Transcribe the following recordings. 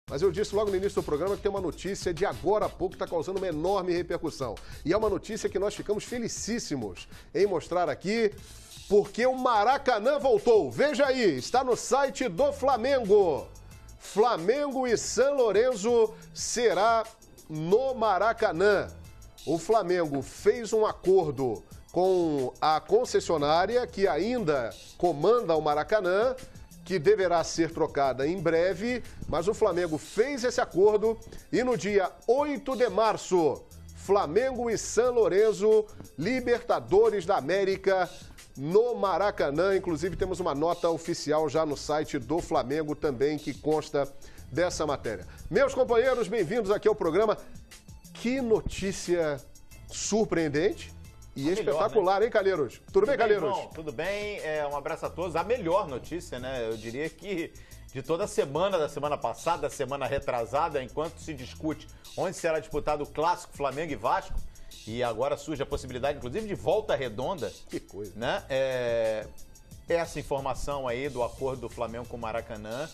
Mas eu disse logo no início do programa que tem uma notícia de agora a pouco que está causando uma enorme repercussão. E é uma notícia que nós ficamos felicíssimos em mostrar aqui, porque o Maracanã voltou. Veja aí, está no site do Flamengo. Flamengo e São Lourenço será no Maracanã. O Flamengo fez um acordo com a concessionária que ainda comanda o Maracanã, que deverá ser trocada em breve, mas o Flamengo fez esse acordo e no dia 8 de março, Flamengo e São Lourenço, Libertadores da América, no Maracanã. Inclusive temos uma nota oficial já no site do Flamengo também que consta dessa matéria. Meus companheiros, bem-vindos aqui ao programa. Que notícia surpreendente e espetacular, melhor, né? Hein, Calheiros? Tudo bem, Calheiros? Bom, tudo bem, um abraço a todos. A melhor notícia, né? Eu diria que de toda a semana, da semana passada, da semana retrasada, enquanto se discute onde será disputado o clássico Flamengo e Vasco, e agora surge a possibilidade, inclusive, de volta redonda. Que coisa. Né? Essa informação aí do acordo do Flamengo com o Maracanã,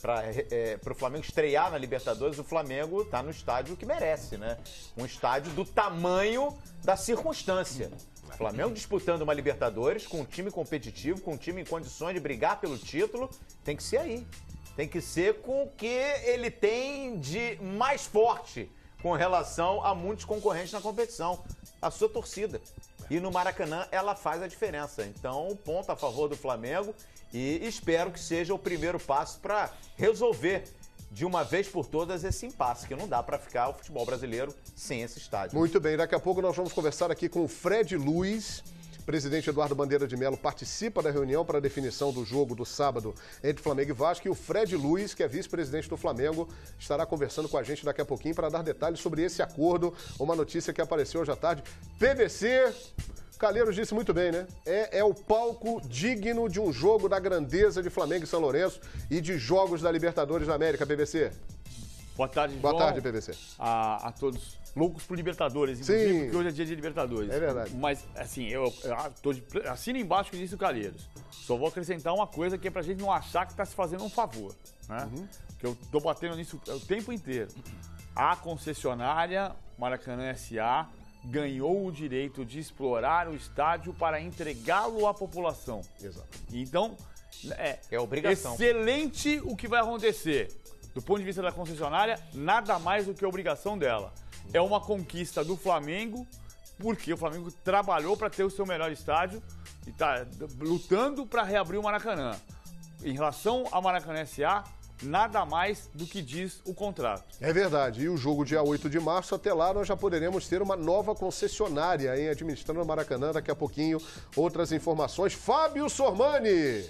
para o Flamengo estrear na Libertadores, o Flamengo está no estádio que merece, né? Um estádio do tamanho da circunstância. O Flamengo disputando uma Libertadores com um time competitivo, com um time em condições de brigar pelo título, tem que ser aí. Tem que ser com o que ele tem de mais forte com relação a muitos concorrentes na competição, a sua torcida. E no Maracanã ela faz a diferença. Então, ponto a favor do Flamengo. E espero que seja o primeiro passo para resolver de uma vez por todas esse impasse, que não dá para ficar o futebol brasileiro sem esse estádio. Muito bem, daqui a pouco nós vamos conversar aqui com o Fred Luiz. O presidente Eduardo Bandeira de Mello participa da reunião para a definição do jogo do sábado entre Flamengo e Vasco. E o Fred Luiz, que é vice-presidente do Flamengo, estará conversando com a gente daqui a pouquinho para dar detalhes sobre esse acordo. Uma notícia que apareceu hoje à tarde. PVC... Calheiros disse muito bem, né? É o palco digno de um jogo da grandeza de Flamengo e São Lourenço e de jogos da Libertadores da América, PVC. Boa tarde, João. Boa tarde, PVC. A todos. Loucos por Libertadores, inclusive, sim, porque hoje é dia de Libertadores. É verdade. Mas, assim, assina embaixo o que disse o Calheiros. Só vou acrescentar uma coisa que é pra gente não achar que tá se fazendo um favor, né? Que eu tô batendo nisso o tempo inteiro. A concessionária Maracanã S.A. ganhou o direito de explorar o estádio para entregá-lo à população. Exato. Então, é obrigação. Excelente o que vai acontecer. Do ponto de vista da concessionária, nada mais do que a obrigação dela. É uma conquista do Flamengo, porque o Flamengo trabalhou para ter o seu melhor estádio e está lutando para reabrir o Maracanã. Em relação ao Maracanã S.A., nada mais do que diz o contrato. É verdade. E o jogo dia 8 de março, até lá nós já poderemos ter uma nova concessionária administrando o Maracanã. Daqui a pouquinho, outras informações. Fábio Sormani!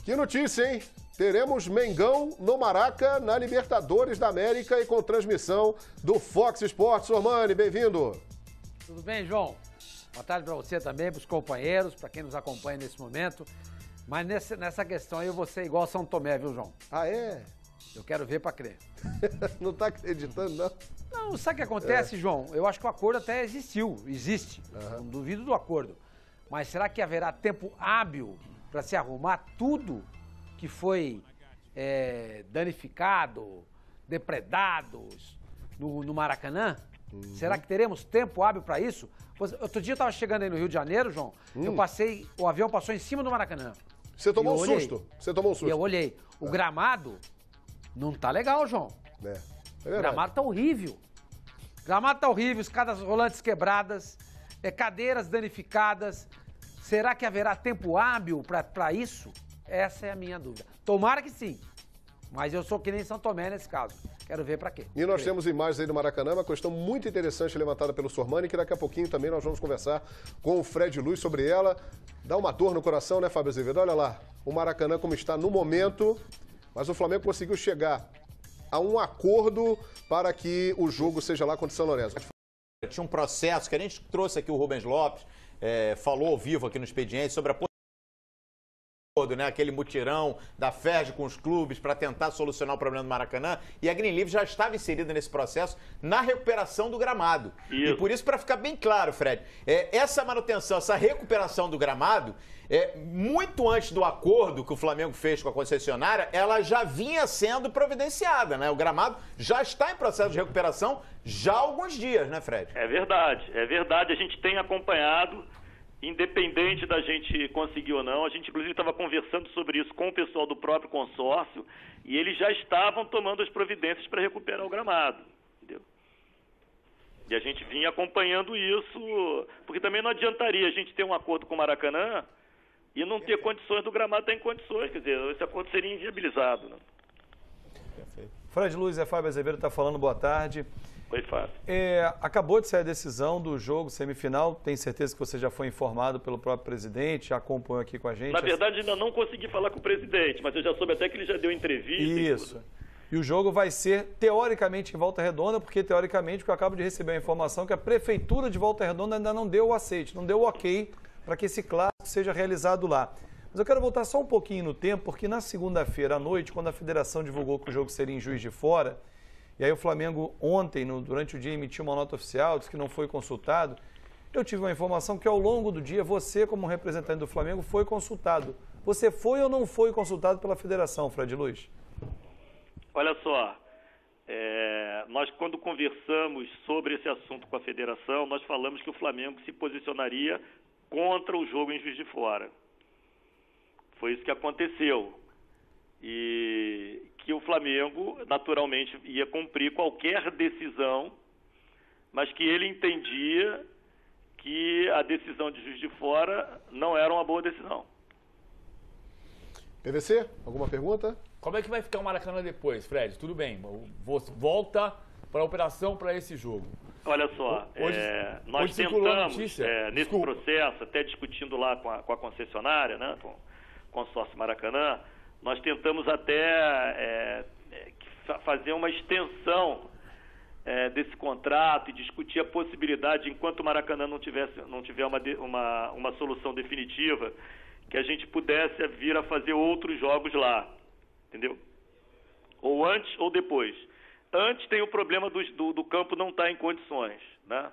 Que notícia, hein? Teremos Mengão no Maraca, na Libertadores da América e com transmissão do Fox Sports. Sormani, bem-vindo! Tudo bem, João? Boa tarde para você também, para os companheiros, para quem nos acompanha nesse momento. Mas nessa questão aí eu vou ser igual São Tomé, viu, João? Ah, é? Eu quero ver para crer. Não tá acreditando, não? Não, sabe o que acontece, João? Eu acho que o acordo até existe. Não duvido do acordo. Mas será que haverá tempo hábil para se arrumar tudo que foi danificado, depredado no Maracanã? Será que teremos tempo hábil para isso? Outro dia eu estava chegando aí no Rio de Janeiro, João, o avião passou em cima do Maracanã. Você tomou um susto? Você tomou um susto? E eu olhei. O gramado não tá legal, João. É O gramado tá horrível. O gramado tá horrível, escadas rolantes quebradas, cadeiras danificadas. Será que haverá tempo hábil para isso? Essa é a minha dúvida. Tomara que sim. Mas eu sou que nem São Tomé nesse caso. Quero ver para quê. E nós temos imagens aí do Maracanã, uma questão muito interessante levantada pelo Sormani, que daqui a pouquinho também nós vamos conversar com o Fred Luiz sobre ela. Dá uma dor no coração, né, Fábio Azevedo? Olha lá, o Maracanã como está no momento, mas o Flamengo conseguiu chegar a um acordo para que o jogo seja lá contra o São Lourenço. Tinha um processo que a gente trouxe aqui, o Rubens Lopes falou ao vivo aqui no Expediente sobre a né? Aquele mutirão da FERJ com os clubes para tentar solucionar o problema do Maracanã. E a Green Leaf já estava inserida nesse processo na recuperação do gramado. Isso. E por isso, para ficar bem claro, Fred, essa manutenção, essa recuperação do gramado, muito antes do acordo que o Flamengo fez com a concessionária, ela já vinha sendo providenciada, né? O gramado já está em processo de recuperação já há alguns dias, né, Fred? É verdade. A gente tem acompanhado. Independente da gente conseguir ou não, a gente inclusive estava conversando sobre isso com o pessoal do próprio consórcio e eles já estavam tomando as providências para recuperar o gramado, entendeu? E a gente vinha acompanhando isso, porque também não adiantaria a gente ter um acordo com o Maracanã e não ter condições do gramado estar em condições, quer dizer, esse acordo seria inviabilizado, né? Fred Luiz, Fábio Azevedo está falando, boa tarde. Oi, Fábio. Acabou de sair a decisão do jogo semifinal, tenho certeza que você já foi informado pelo próprio presidente, já acompanhou aqui com a gente. Na verdade, ainda não consegui falar com o presidente, mas eu já soube até que ele já deu entrevista. Isso. E o jogo vai ser, teoricamente, em Volta Redonda, porque, teoricamente, eu acabo de receber a informação que a Prefeitura de Volta Redonda ainda não deu o aceite, não deu o ok para que esse clássico seja realizado lá. Mas eu quero voltar só um pouquinho no tempo, porque na segunda-feira à noite, quando a Federação divulgou que o jogo seria em Juiz de Fora, e aí o Flamengo ontem, durante o dia, emitiu uma nota oficial, disse que não foi consultado. Eu tive uma informação que ao longo do dia, você, como representante do Flamengo, foi consultado. Você foi ou não foi consultado pela Federação, Fred Luiz? Olha só, nós quando conversamos sobre esse assunto com a Federação, nós falamos que o Flamengo se posicionaria contra o jogo em Juiz de Fora. Foi isso que aconteceu. E que o Flamengo, naturalmente, ia cumprir qualquer decisão, mas que ele entendia que a decisão de Juiz de Fora não era uma boa decisão. PVC, alguma pergunta? Como é que vai ficar o Maracanã depois, Fred? Tudo bem, volta para a operação para esse jogo. Olha só, nós tentamos, nesse processo, até discutindo lá com a concessionária, né, com o consórcio Maracanã, nós tentamos até fazer uma extensão desse contrato e discutir a possibilidade, enquanto o Maracanã não tiver uma solução definitiva, que a gente pudesse vir a fazer outros jogos lá, entendeu? Ou antes ou depois. Antes tem o problema do campo não estar em condições, né?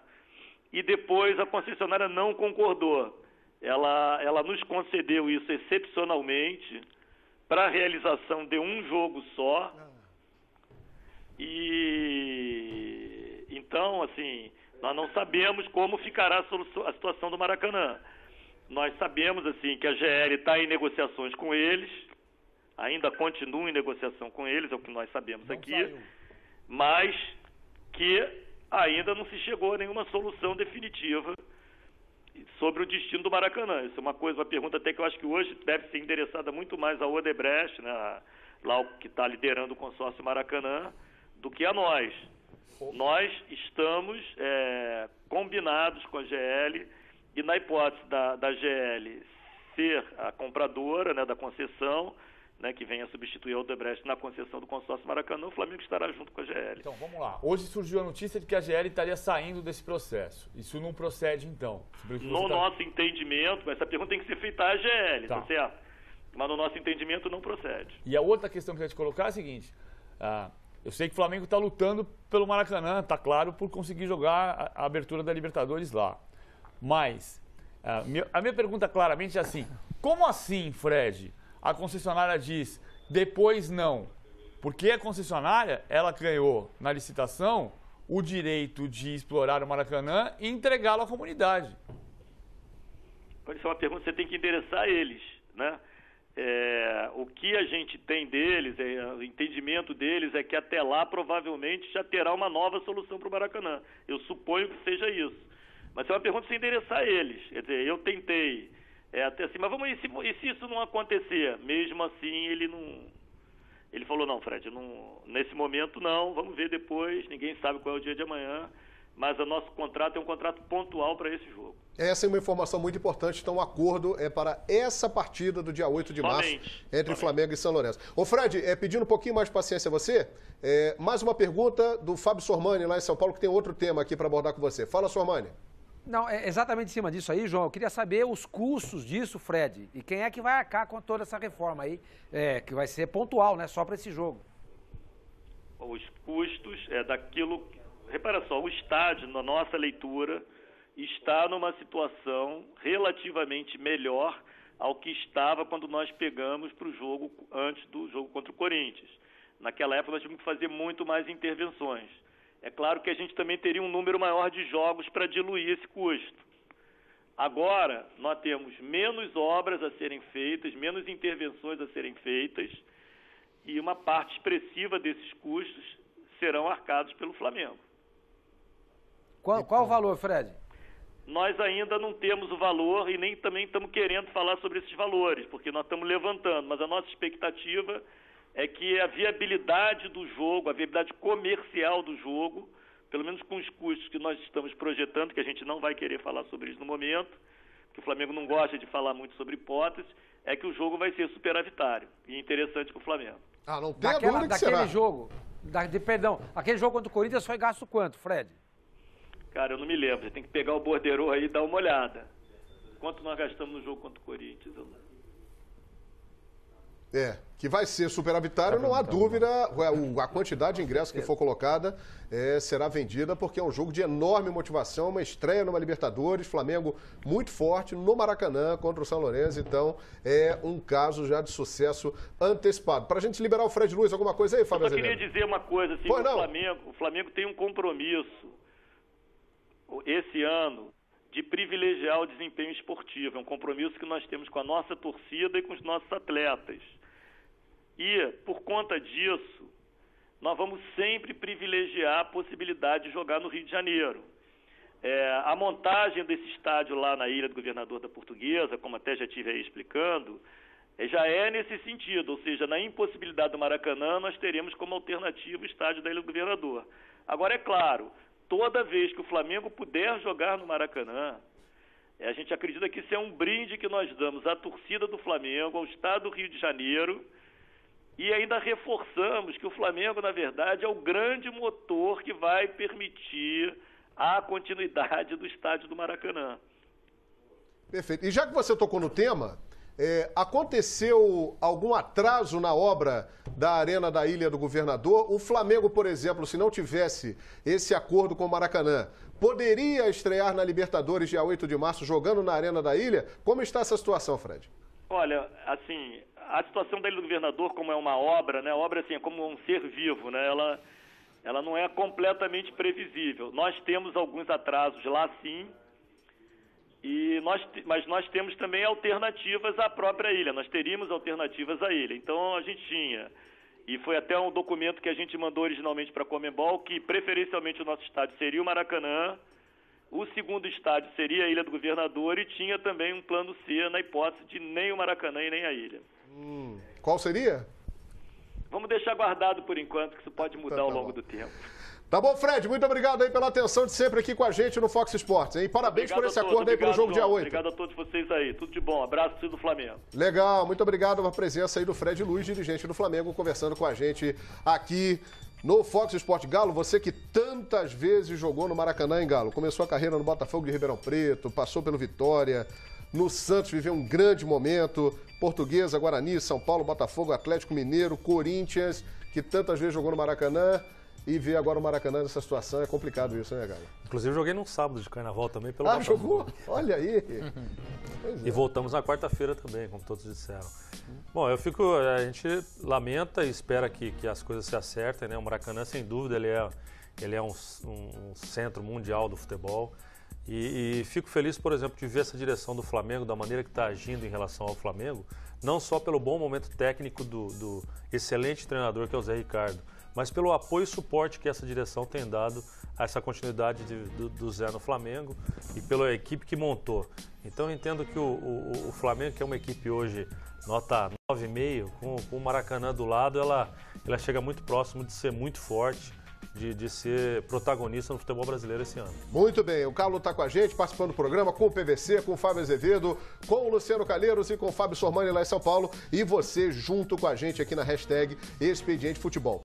E depois a concessionária não concordou. Ela nos concedeu isso excepcionalmente para a realização de um jogo só. E então, assim, nós não sabemos como ficará a situação do Maracanã. Nós sabemos, assim, que a GL está em negociações com eles, ainda continua em negociação com eles, é o que nós sabemos aqui, mas que ainda não se chegou a nenhuma solução definitiva sobre o destino do Maracanã. Isso é uma pergunta até que eu acho que hoje deve ser endereçada muito mais ao Odebrecht, né, lá o que está liderando o consórcio Maracanã, do que a nós. Nós estamos combinados com a GL e na hipótese da GL ser a compradora, né, da concessão, né, que venha substituir a Odebrecht na concessão do consórcio Maracanã, o Flamengo estará junto com a GL. Então, vamos lá. Hoje surgiu a notícia de que a GL estaria saindo desse processo. Isso não procede, então? No nosso entendimento, essa pergunta tem que ser feita à GL, tá certo? Mas no nosso entendimento não procede. E a outra questão que eu ia te colocar é a seguinte, eu sei que o Flamengo está lutando pelo Maracanã, está claro, por conseguir jogar a abertura da Libertadores lá. Mas a minha pergunta claramente é assim, como assim, Fred, a concessionária diz depois não? Porque a concessionária, ela ganhou na licitação o direito de explorar o Maracanã e entregá-lo à comunidade. Isso é uma pergunta que você tem que endereçar a eles, né? O que a gente tem deles, o entendimento deles é que até lá provavelmente já terá uma nova solução para o Maracanã. Eu suponho que seja isso. Mas é uma pergunta sem endereçar a eles. Quer dizer, eu tentei até assim, mas e se isso não acontecer? Mesmo assim, ele falou, não, Fred, nesse momento não, vamos ver depois, ninguém sabe qual é o dia de amanhã, mas o nosso contrato é um contrato pontual para esse jogo. Essa é uma informação muito importante, então o acordo é para essa partida do dia 8 de março entre Flamengo e São Lourenço. Ô Fred, pedindo um pouquinho mais de paciência a você, mais uma pergunta do Fábio Sormani lá em São Paulo, que tem outro tema aqui para abordar com você. Fala, Sormani. Não, é exatamente em cima disso aí, João. Eu queria saber os custos disso, Fred. E quem é que vai arcar com toda essa reforma aí, que vai ser pontual, né? Só para esse jogo. Os custos daquilo... Repara só, o estádio, na nossa leitura, está numa situação relativamente melhor ao que estava quando nós pegamos para o jogo, antes do jogo contra o Corinthians. Naquela época nós tivemos que fazer muito mais intervenções. É claro que a gente também teria um número maior de jogos para diluir esse custo. Agora, nós temos menos obras a serem feitas, menos intervenções a serem feitas, e uma parte expressiva desses custos serão arcados pelo Flamengo. Qual o valor, Fred? Nós ainda não temos o valor e nem também estamos querendo falar sobre esses valores, porque nós estamos levantando, mas a nossa expectativa é que a viabilidade do jogo, a viabilidade comercial do jogo, pelo menos com os custos que nós estamos projetando, que a gente não vai querer falar sobre isso no momento, que o Flamengo não gosta de falar muito sobre hipóteses, é que o jogo vai ser superavitário e interessante para o Flamengo. Ah, não tem dúvida que daquele será. jogo, aquele jogo contra o Corinthians foi gasto quanto, Fred? Cara, eu não me lembro, você tem que pegar o borderô aí e dar uma olhada. Quanto nós gastamos no jogo contra o Corinthians? Que vai ser superavitário, não há dúvida. A quantidade de ingressos que for colocada será vendida, porque é um jogo de enorme motivação, uma estreia numa Libertadores, Flamengo muito forte no Maracanã contra o São Lourenço, então é um caso já de sucesso antecipado. Para a gente liberar o Fred Luiz, alguma coisa aí, Fábio Azevedo? Eu só queria dizer uma coisa, assim, o Flamengo tem um compromisso esse ano de privilegiar o desempenho esportivo, é um compromisso que nós temos com a nossa torcida e com os nossos atletas. E, por conta disso, nós vamos sempre privilegiar a possibilidade de jogar no Rio de Janeiro. A montagem desse estádio lá na Ilha do Governador da Portuguesa, como até já estive aí explicando, já é nesse sentido, ou seja, na impossibilidade do Maracanã, nós teremos como alternativa o estádio da Ilha do Governador. Agora, é claro, toda vez que o Flamengo puder jogar no Maracanã, a gente acredita que isso é um brinde que nós damos à torcida do Flamengo, ao estado do Rio de Janeiro, e ainda reforçamos que o Flamengo, na verdade, é o grande motor que vai permitir a continuidade do estádio do Maracanã. Perfeito. E já que você tocou no tema, aconteceu algum atraso na obra da Arena da Ilha do Governador? O Flamengo, por exemplo, se não tivesse esse acordo com o Maracanã, poderia estrear na Libertadores dia 8 de março jogando na Arena da Ilha? Como está essa situação, Fred? Olha, assim, a situação da Ilha do Governador, como é uma obra, né? A obra assim, é como um ser vivo, né? Ela não é completamente previsível. Nós temos alguns atrasos lá, sim, mas nós temos também alternativas à própria ilha. Nós teríamos alternativas à ilha. Então, a gente tinha, e foi até um documento que a gente mandou originalmente para a Conmebol, que preferencialmente o nosso estádio seria o Maracanã, o segundo estádio seria a Ilha do Governador e tinha também um plano C na hipótese de nem o Maracanã e nem a ilha. Qual seria? Vamos deixar guardado por enquanto, que isso pode mudar ao longo do tempo. Tá bom, Fred, muito obrigado aí pela atenção de sempre aqui com a gente no Fox Sports, hein? Parabéns por esse acordo aí pro jogo dia 8. Obrigado a todos vocês aí, tudo de bom. Abraço do Flamengo. Legal, muito obrigado pela presença aí do Fred Luiz, dirigente do Flamengo, conversando com a gente aqui no Fox Sport. Galo, você que tantas vezes jogou no Maracanã, hein, Galo? Começou a carreira no Botafogo de Ribeirão Preto, passou pelo Vitória, no Santos viveu um grande momento, Portuguesa, Guarani, São Paulo, Botafogo, Atlético Mineiro, Corinthians, que tantas vezes jogou no Maracanã. E ver agora o Maracanã nessa situação é complicado isso, né, Galo? Inclusive, eu joguei num sábado de carnaval também pelo Botafogo. Jogou? Olha aí. E voltamos na quarta-feira também, como todos disseram. Bom, a gente lamenta e espera que as coisas se acertem, né? O Maracanã, sem dúvida, ele é um centro mundial do futebol. E fico feliz, por exemplo, de ver essa direção do Flamengo, da maneira que está agindo em relação ao Flamengo, não só pelo bom momento técnico do excelente treinador que é o Zé Ricardo, mas pelo apoio e suporte que essa direção tem dado a essa continuidade do Zé no Flamengo e pela equipe que montou. Então eu entendo que o Flamengo, que é uma equipe hoje nota 9,5, com o Maracanã do lado, ela chega muito próximo de ser muito forte, de ser protagonista no futebol brasileiro esse ano. Muito bem, o Carlos está com a gente, participando do programa, com o PVC, com o Fábio Azevedo, com o Luciano Calheiros e com o Fábio Sormani lá em São Paulo. E você junto com a gente aqui na hashtag Expediente Futebol.